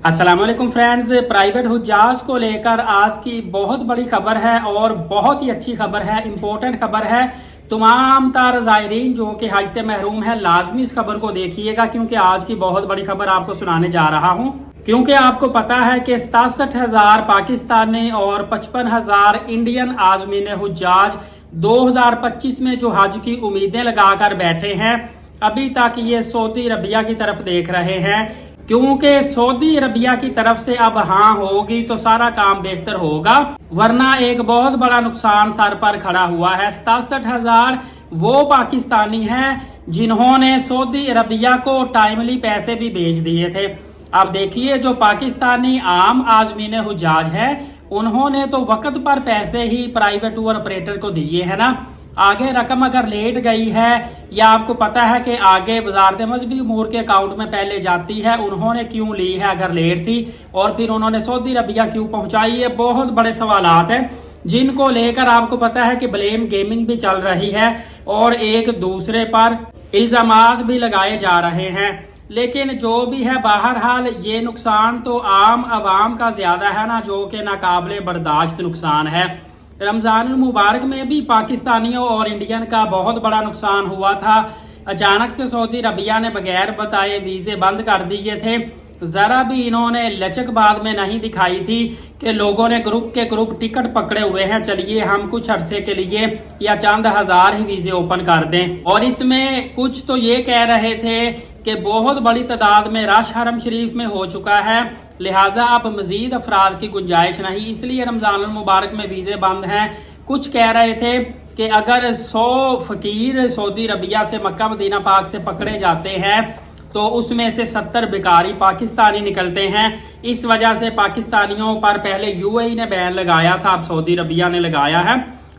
अस्सलाम वालेकुम friends, private हुज्जाज को लेकर आज की बहुत बड़ी खबर है और बहुत ही अच्छी खबर है, इंपॉर्टेंट खबर है। तमाम तार ज़ायरीन जो कि हज से महरूम है लाजमी इस खबर को देखिएगा, क्योंकि आज की बहुत बड़ी खबर आपको सुनाने जा रहा हूं। क्योंकि आपको पता है कि 67,000 पाकिस्तानी और 55,000 इंडियन आज़मीन हुज्जाज 2025 में जो हज की उम्मीदें लगाकर बैठे हैं, अभी तक ये सऊदी अरबिया की तरफ देख रहे हैं। क्योंकि सऊदी अरबिया की तरफ से अब हाँ होगी तो सारा काम बेहतर होगा, वरना एक बहुत बड़ा नुकसान सर पर खड़ा हुआ है। 67,000 वो पाकिस्तानी हैं जिन्होंने सऊदी अरबिया को टाइमली पैसे भी भेज दिए थे। अब देखिए, जो पाकिस्तानी आम आज़मीन हुज्जाज है उन्होंने तो वक्त पर पैसे ही प्राइवेट टूर ऑपरेटर को दिए है ना। आगे रकम अगर लेट गई है या आपको पता है कि आगे वजारत मजहबी उमूर के अकाउंट में पहले जाती है, उन्होंने क्यों ली है अगर लेट थी, और फिर उन्होंने सऊदी अरबिया क्यों पहुंचाई, है बहुत बड़े सवालात हैं जिनको लेकर आपको पता है कि ब्लेम गेमिंग भी चल रही है और एक दूसरे पर इल्जामात भी लगाए जा रहे हैं। लेकिन जो भी है, बहरहाल ये नुकसान तो आम आवाम का ज्यादा है ना, जो कि नाकाबिले बर्दाश्त नुकसान है। रमजान मुबारक में भी पाकिस्तानियों और इंडियन का बहुत बड़ा नुकसान हुआ था। अचानक से सऊदी अरबिया ने बगैर बताए वीजे बंद कर दिए थे। जरा भी इन्होंने लचकबाज में नहीं दिखाई थी कि लोगों ने ग्रुप के ग्रुप टिकट पकड़े हुए हैं, चलिए हम कुछ अरसे के लिए या चंद हजार ही वीजे ओपन कर दें। और इसमें कुछ तो ये कह रहे थे कि बहुत बड़ी तादाद में रश हरम शरीफ में हो चुका है, लिहाजा अब मजीद अफराद की गुंजाइश नहीं, इसलिए रमजान मुबारक में वीजे बंद हैं। कुछ कह रहे थे कि अगर 100 फकीर सऊदी अरबिया से मक्का मदीना पाक से पकड़े जाते हैं तो उसमें से 70 बेकारी पाकिस्तानी निकलते हैं। इस वजह से पाकिस्तानियों पर पहले यूएई ने बैन लगाया था, अब सऊदी अरबिया ने लगाया है।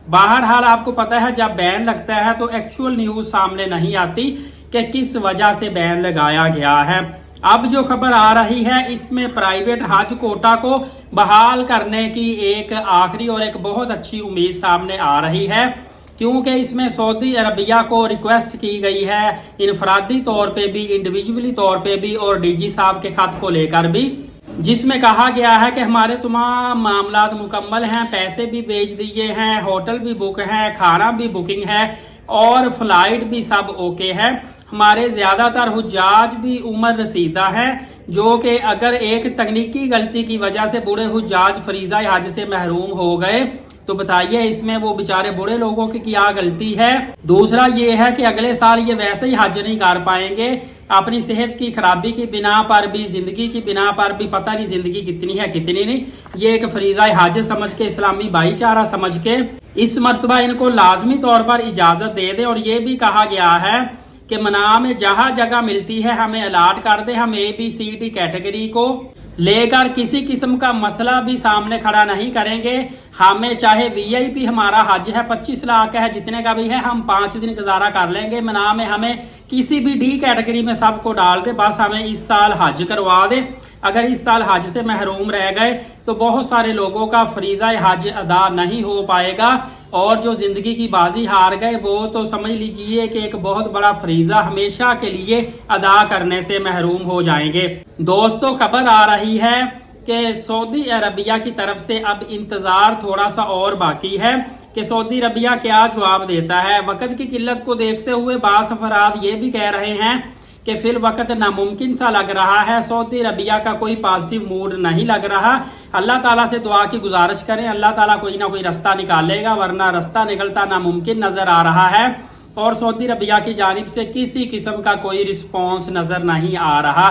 बहरहाल आपको पता है, जब बैन लगता है तो एक्चुअल न्यूज सामने नहीं आती कि किस वजह से बैन लगाया गया है। अब जो खबर आ रही है इसमें प्राइवेट हज कोटा को बहाल करने की एक आखिरी और एक बहुत अच्छी उम्मीद सामने आ रही है, क्योंकि इसमें सऊदी अरबिया को रिक्वेस्ट की गई है इनफरादी तौर पे भी, इंडिविजुअली तौर पे भी और डीजी साहब के खत को लेकर भी, जिसमें कहा गया है कि हमारे तमाम मामलात मुकम्मल हैं, पैसे भी भेज दिए हैं, होटल भी बुक है, खाना भी बुकिंग है और फ्लाइट भी सब ओके है। हमारे ज्यादातर हुज्जाज भी उम्र रसीदा है, जो कि अगर एक तकनीकी गलती की वजह से बूढ़े हुज्जाज फरीजा हज से महरूम हो गए तो बताइए इसमें वो बेचारे बूढ़े लोगों की क्या गलती है। दूसरा ये है कि अगले साल ये वैसे ही हज नहीं कर पाएंगे, अपनी सेहत की खराबी की बिना पर भी, जिंदगी की बिना पर भी, पता नहीं जिंदगी कितनी है कितनी नहीं, ये एक फरीजा हज समझ के, इस्लामी भाईचारा समझ के इस मर्तबा इनको लाजमी तौर पर इजाजत दे दे। और ये भी कहा गया है कि मना में जहां जगह मिलती है हमें अलाट कर दे, हम ABCD कैटेगरी को लेकर किसी किस्म का मसला भी सामने खड़ा नहीं करेंगे। हमें चाहे VIP हमारा हज है 25 लाख है, जितने का भी है, हम 5 दिन गुजारा कर लेंगे। मना में हमें किसी भी D कैटेगरी में सबको डाल दे, बस हमें इस साल हज करवा दे। अगर इस साल हज से महरूम रह गए तो बहुत सारे लोगों का फरीजा हज अदा नहीं हो पाएगा, और जो जिंदगी की बाजी हार गए वो तो समझ लीजिए कि एक बहुत बड़ा फरीजा हमेशा के लिए अदा करने से महरूम हो जाएंगे। दोस्तों, खबर आ रही है कि सऊदी अरबिया की तरफ से अब इंतजार थोड़ा सा और बाकी है कि सऊदी अरबिया क्या जवाब देता है। वक्त की किल्लत को देखते हुए बास अफराद ये भी कह रहे हैं कि फिल वक्त नामुमकिन सा लग रहा है, सऊदी अरबिया का कोई पॉजिटिव मूड नहीं लग रहा। अल्लाह ताला से दुआ की गुजारिश करें, अल्लाह ताला कोई ना कोई रास्ता निकालेगा, वरना रास्ता निकलता नामुमकिन नजर आ रहा है। और सऊदी अरबिया की जानिब से किसी किस्म का कोई रिस्पॉन्स नजर नहीं आ रहा।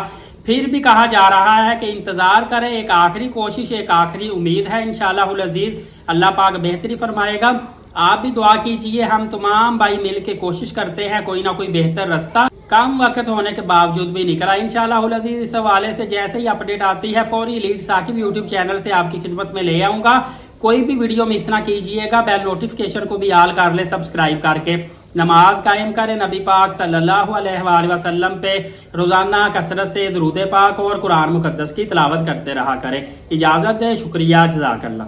फिर भी कहा जा रहा है कि इंतजार करें, एक आखिरी कोशिश, एक आखिरी उम्मीद है, इंशाअल्लाहुल अजीज अल्लाह पाक बेहतरी फरमाएगा। आप भी दुआ कीजिए, हम तमाम भाई मिल के कोशिश करते हैं कोई ना कोई बेहतर रास्ता कम वक्त होने के बावजूद भी निकला इंशाअल्लाहुल अजीज। इस हवाले से जैसे ही अपडेट आती है फौरी लीड साकिब यूट्यूब चैनल से आपकी खिदमत में ले आऊंगा। कोई भी वीडियो मिस ना कीजिएगा, बेल नोटिफिकेशन को भी ऑल कर ले सब्सक्राइब करके। नमाज कायम करें, नबी पाक सल्लल्लाहु अलैहि वसल्लम पे रोजाना कसरत से दुरूद पाक और कुरान मुकद्दस की तिलावत करते रहा करें। इजाजत दे, शुक्रिया, जज़ाकल्लाह।